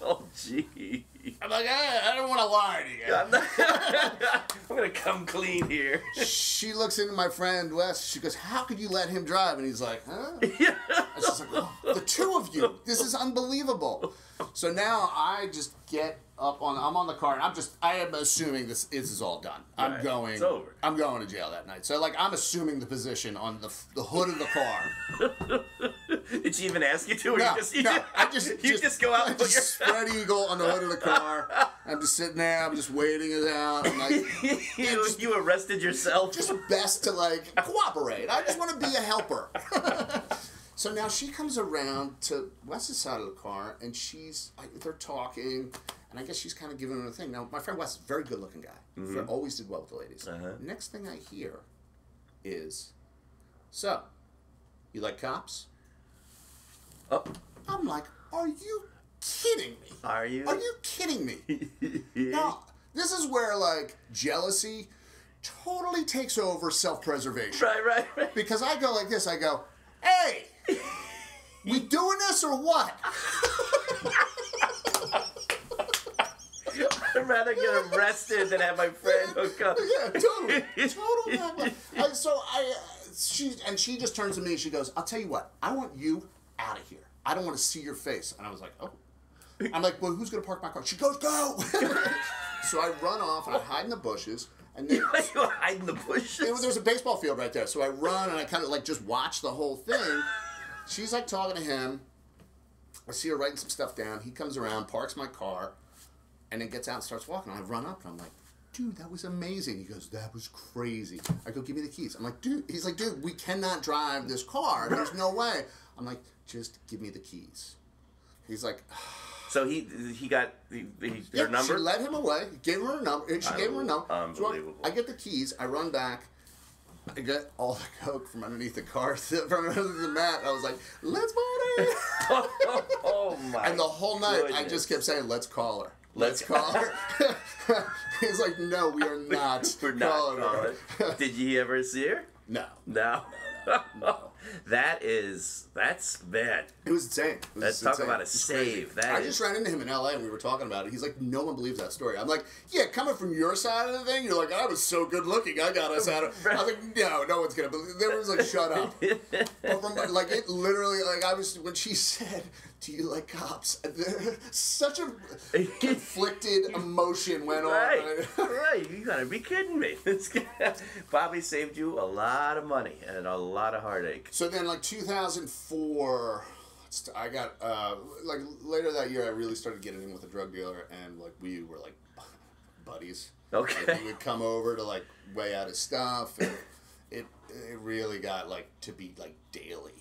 Oh, gee. I'm like, I don't want to lie to you. I'm going to come clean here. She looks into my friend Wes. She goes, how could you let him drive? And he's like, huh? And she's like, oh, the two of you. This is unbelievable. So now I just get up on, I'm on the car, and I am assuming this is all done. Right. It's over. I'm going to jail that night. So, like, I'm assuming the position on the hood of the car. Did she even ask you to? Or No, I just go out and put your spread eagle on the hood of the car. I'm just sitting there. I'm just waiting it out. I'm like, you arrested yourself. just best to like cooperate. I just want to be a helper. So now she comes around to Wes's side of the car, and they're talking, and I guess she's kind of giving him a thing. Now, my friend Wes is a very good-looking guy. Mm-hmm. Always did well with the ladies. Next thing I hear is, so, you like cops? Oh. I'm like, are you kidding me? Are you? Are you kidding me? Now, this is where, like, jealousy totally takes over self-preservation. Right. Because I go like this, I go, hey, we doing this or what? I'd rather get arrested than have my friend hook up. Yeah, totally. She just turns to me, she goes, I'll tell you what, I want you out of here. I don't want to see your face. And I was like, oh. I'm like, well, who's going to park my car? She goes, go! So I run off, and I hide in the bushes. And then You hide in the bushes? There's a baseball field right there. So I run, and I kind of like just watch the whole thing. She's like talking to him. I see her writing some stuff down. He comes around, parks my car, and then gets out and starts walking. I run up, and I'm like, dude, that was amazing. He goes, that was crazy. I go, give me the keys. I'm like, dude. He's like, dude, we cannot drive this car. There's no way. I'm like, just give me the keys. He's like... So he got her number? She led him away. Gave her a number. She gave him her number. Unbelievable. So I get the keys. I run back. I get all the coke from underneath the car, from underneath the mat. I was like, let's party. Oh my! And the whole night, goodness. I just kept saying, let's call her. Let's call her. He's like, no, we are not. We're not calling her. Did you ever see her? No. No. That's bad. It was insane. Let's talk about a save. I just ran into him in LA and we were talking about it. He's like, no one believes that story. I'm like, yeah, coming from your side of the thing, you're like, I was so good looking. I got us out of. I was like, no one's gonna believe. There was like, shut up. But from like it literally, like I was when she said, "Do you like cops?" Such a conflicted emotion went on. Right. You gotta be kidding me. Bobby saved you a lot of money and a lot of heartache. So then, like 2004, I got like later that year, I really started getting in with a drug dealer, and like we were like buddies. Okay. Like, he would come over to like weigh out his stuff, and it really got like to be like daily.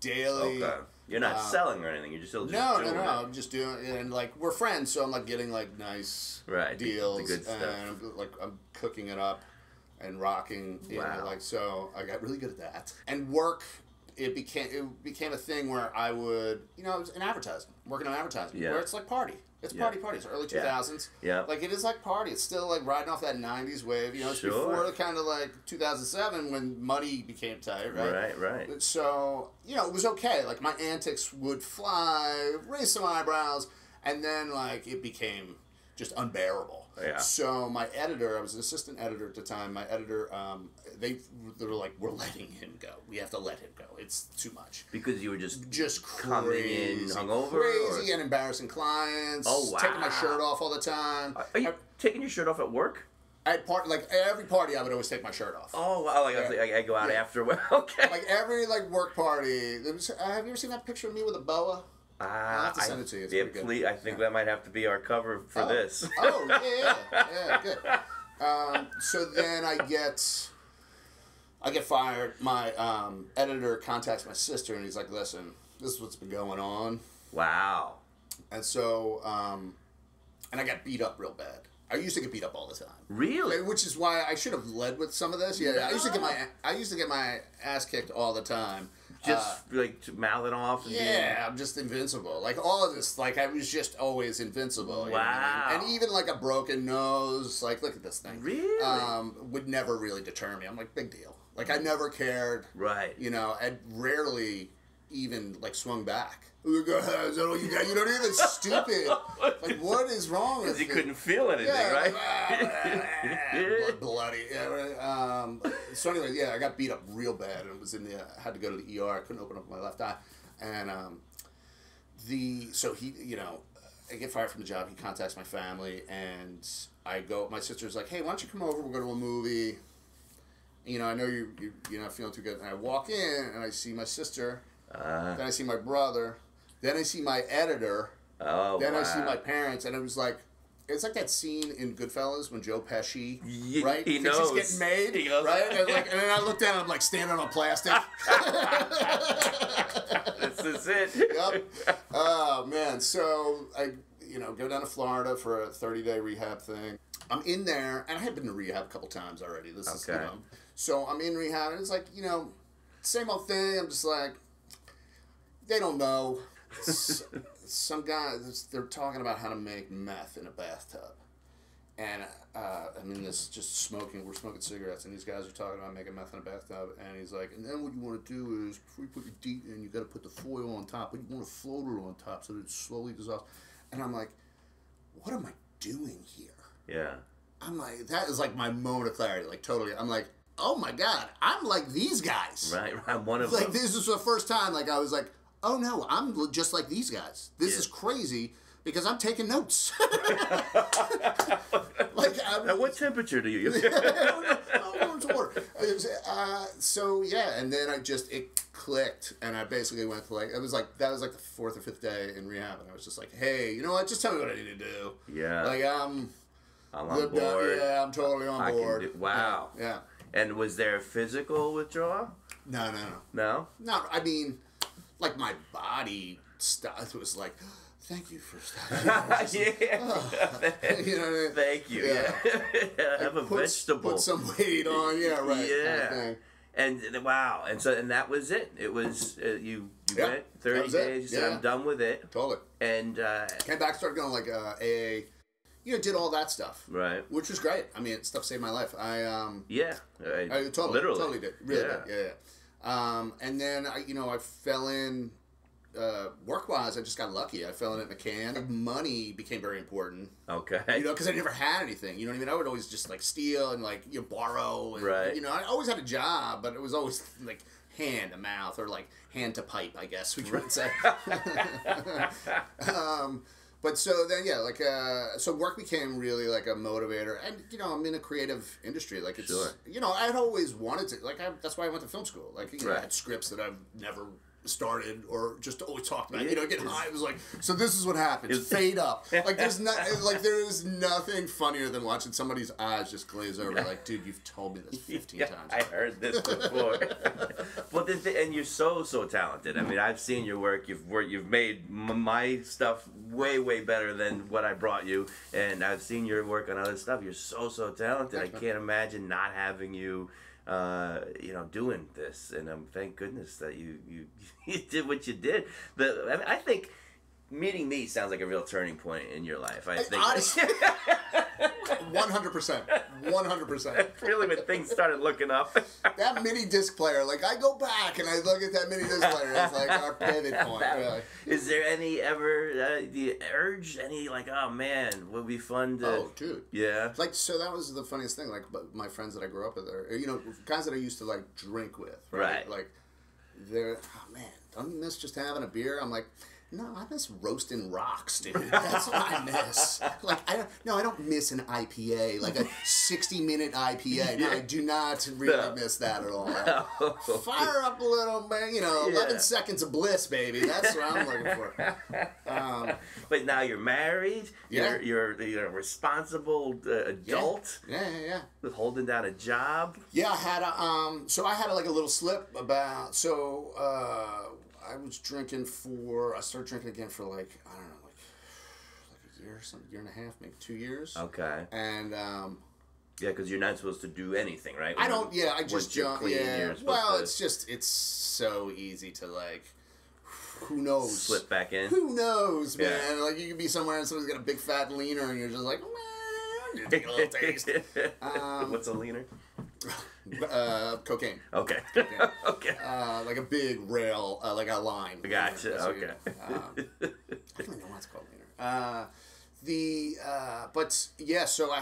Okay. You're not selling or anything. You're just still no. doing it. I'm just doing it, and like we're friends, so I'm like getting like nice deals, the good stuff. and I'm cooking it up and rocking. You know, like so I got really good at that. And work, it became a thing where I would, you know, it was in advertising, working on advertising, where it's like party. It's party. It's early 2000s. Yeah. Like, it is like party. It's still like riding off that 90s wave. You know, it's before kind of like 2007 when money became tight, right? Right. So, you know, it was okay. Like, my antics would fly, raise some eyebrows, and then, like, it became just unbearable. Yeah. So my editor, I was an assistant editor at the time, my editor, they were like, we're letting him go. We have to let him go. It's too much. Because you were just coming in hungover? Crazy and embarrassing clients. Oh, wow. Taking my shirt off all the time. Are you taking your shirt off at work? At like every party, I would always take my shirt off. Oh, wow. Like, I go out after. Okay. Like every like work party. Have you ever seen that picture of me with a boa? I'll have to send it to you. It's pretty good. Please, I think that might have to be our cover for this. Oh, yeah, good. So then I get fired. My editor contacts my sister, and he's like, listen, this is what's been going on. Wow. And so, and I got beat up real bad. I used to get beat up all the time. Really? Which is why I should have led with some of this. Yeah, I used to get my ass kicked all the time. Just like to mouth it off. And yeah, I'm just invincible. Like all of this, like I was just always invincible. You know what I mean? And even like a broken nose, like look at this thing. Really? Would never really deter me. I'm like, big deal. Like I never cared. Right. You know, I rarely even like swung back. Is that all you got? You know what I mean? It's stupid. Like what is wrong with you? you? Couldn't feel anything, right? Bloody. Yeah, right. So anyway, yeah, I got beat up real bad and was in the. Had to go to the ER. I couldn't open up my left eye, and so he, you know, I get fired from the job. He contacts my family, and I go. My sister's like, "Hey, why don't you come over? We'll go to a movie." You know, I know you're not feeling too good. And I walk in and I see my sister. Then I see my brother. Then I see my editor. Oh, then I see my parents, and it was like, it's like that scene in Goodfellas when Joe Pesci, right? He knows. He's getting made, he goes, right? And then I look down, and I'm like standing on plastic. This is it. Yep. Oh man, so I, go down to Florida for a 30-day rehab thing. I'm in there, and I had been to rehab a couple times already. This is, so I'm in rehab, and it's like, same old thing. I'm just like, they don't know. Some guys, they're talking about how to make meth in a bathtub. And I'm in this just smoking, we're smoking cigarettes, and these guys are talking about making meth in a bathtub. And he's like, and then what you want to do is, before you put your DEET in, you got to put the foil on top, but you want a floater on top so that it slowly dissolves. And I'm like, what am I doing here? Yeah. I'm like, that is like my moment of clarity, like totally. I'm like, oh my God, I'm like these guys. Right, I'm one of them. Like, this is the first time, like, I was like, oh no, I'm just like these guys. This is crazy because I'm taking notes. At what temperature do you use? So yeah, and then it clicked, and I basically went to that was like the 4th or 5th day in rehab, and I was just like, hey, you know what? Just tell me what I need to do. Yeah. Like I'm on board. Yeah, I'm totally on board. Wow. Yeah. And was there a physical withdrawal? No. No? No, I mean, like my body stuff was like, thank you for stopping. You know what I mean? Thank you. Yeah. Have a vegetable. Put some weight on. Yeah, right. Yeah. And wow. And that was it. It was you went 30 days. You said I'm done with it. Totally. And came back, started going like AA. Did all that stuff. Right. Which was great. I mean, stuff saved my life. I totally did. Really did. Yeah. And then I fell in work-wise. I just got lucky. I fell in at McCann. Money became very important. Okay. Because I never had anything. You know what I mean? I would always just like steal and like borrow. And, right. I always had a job, but it was always like hand to mouth or like hand to pipe, I guess we could say. But so then, so work became really like a motivator, and I'm in a creative industry. Like it's, I'd always wanted to. Like that's why I went to film school. Like I had scripts that I've never started or just always talked about. Get high. It was like, so this is what happens. Fade up. Like there is nothing funnier than watching somebody's eyes just glaze over. Like, dude, you've told me this 15 times. I heard this before. Well, and you're so talented. I mean, I've seen your work. You've made my stuff way better than what I brought you, and I've seen your work on other stuff. You're so talented. I can't imagine not having you. Doing this, and thank goodness that you did what you did. I think meeting me sounds like a real turning point in your life. I think. Honestly, 100%. Really, when things started looking up. That mini disc player, like I go back and I look at that mini disc player. It's like our pivot point. Really. Is there any the urge? Any like, oh man, would be fun to? Oh, dude. Yeah. Like so, that was the funniest thing. Like, my friends that I grew up with, are guys that I used to like drink with. Right. Like, they're man, don't you miss just having a beer? I'm like. No, I miss roasting rocks, dude. That's what I miss. Like, I don't miss an IPA, like a 60-minute IPA. No, I do not really miss that at all. No. Fire up a little, man. 11 seconds of bliss, baby. That's what I'm looking for. But now you're married. Yeah. You're a responsible adult. Yeah. With holding down a job. Yeah, I had a like a little slip about I started drinking again for like, I don't know, like a year and a half, maybe 2 years. Okay. And Yeah, because you're not supposed to do anything, right? I don't. Yeah, I just jump. Yeah. Well, to it's so easy to like. Who knows? Slip back in. Who knows, man? Yeah. Like you could be somewhere and somebody's got a big fat leaner, and you're just like, man, take a little taste. What's a leaner? Cocaine. Okay. Okay. Like a big rail, like a line. Gotcha. Okay. I don't even know what's called leaner. But yeah, so I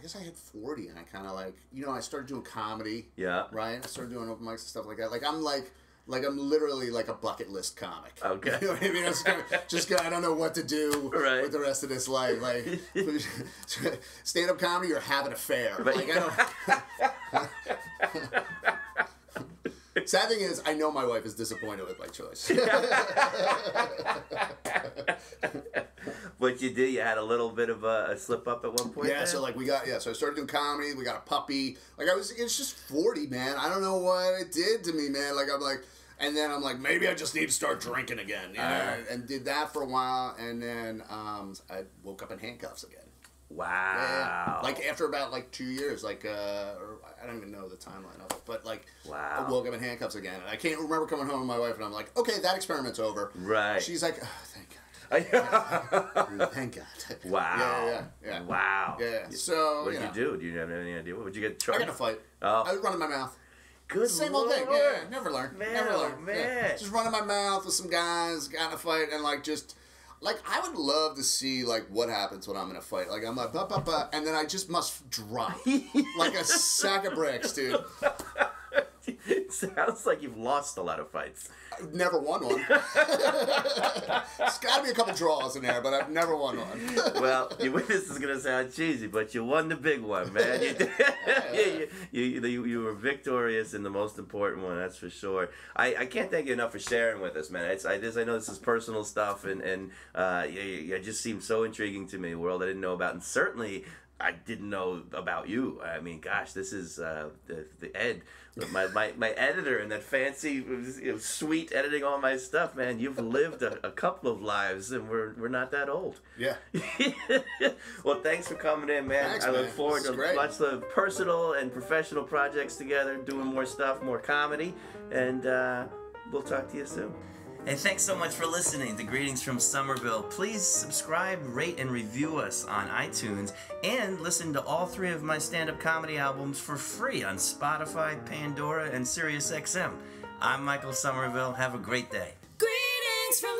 guess I hit 40, and I kind of like, I started doing comedy. Yeah. Right. I started doing open mics and stuff like that. I'm literally like a bucket list comic. Okay. You know what I mean? I don't know what to do with the rest of this life. Like, stand-up comedy or have an affair. Right. Like, I don't... Sad thing is, I know my wife is disappointed with my choice. What you did, you had a little bit of a slip up at one point. Yeah, so like so I started doing comedy. We got a puppy. Like it's just 40, man. I don't know what it did to me, man. And then I'm like, maybe I just need to start drinking again. And did that for a while, and then I woke up in handcuffs again. Wow. Yeah. Like after about 2 years, or I don't even know the timeline of it, but wow. I woke up in handcuffs again, and I can't remember coming home with my wife, and I'm like, okay, that experiment's over. Right. She's like, oh, thank God. Thank God. Wow. Yeah. Wow. Yeah. So what did you do? Do you have any idea? What would you get? I got in a fight. Oh. I was running my mouth. Good Same Lord. old thing. Yeah. Never learned. Man, Never learned. man. Yeah. Just running my mouth with some guys, got in a fight, and I would love to see what happens when I'm in a fight. I'm like, bah, bah, bah, and then I just must drop like a sack of bricks, dude. It sounds like you've lost a lot of fights. I've never won one. There's got to be a couple draws in there, but I've never won one. Well, this is gonna sound cheesy, but you won the big one, man. You were victorious in the most important one, that's for sure. I can't thank you enough for sharing with us, man. I know this is personal stuff, and it just seemed so intriguing to me, a world I didn't know about, and certainly I didn't know about you. I mean, gosh, this is the Ed, my editor, and that fancy, sweet editing all my stuff, man. You've lived a couple of lives, and we're not that old. Yeah. Well, thanks for coming in, man. Thanks, I look man. forward to lots of personal and professional projects together, doing more stuff, more comedy, and we'll talk to you soon. Hey, thanks so much for listening to Greetings from Somerville. Please subscribe, rate, and review us on iTunes, and listen to all 3 of my stand-up comedy albums for free on Spotify, Pandora, and SiriusXM. I'm Michael Somerville. Have a great day. Greetings from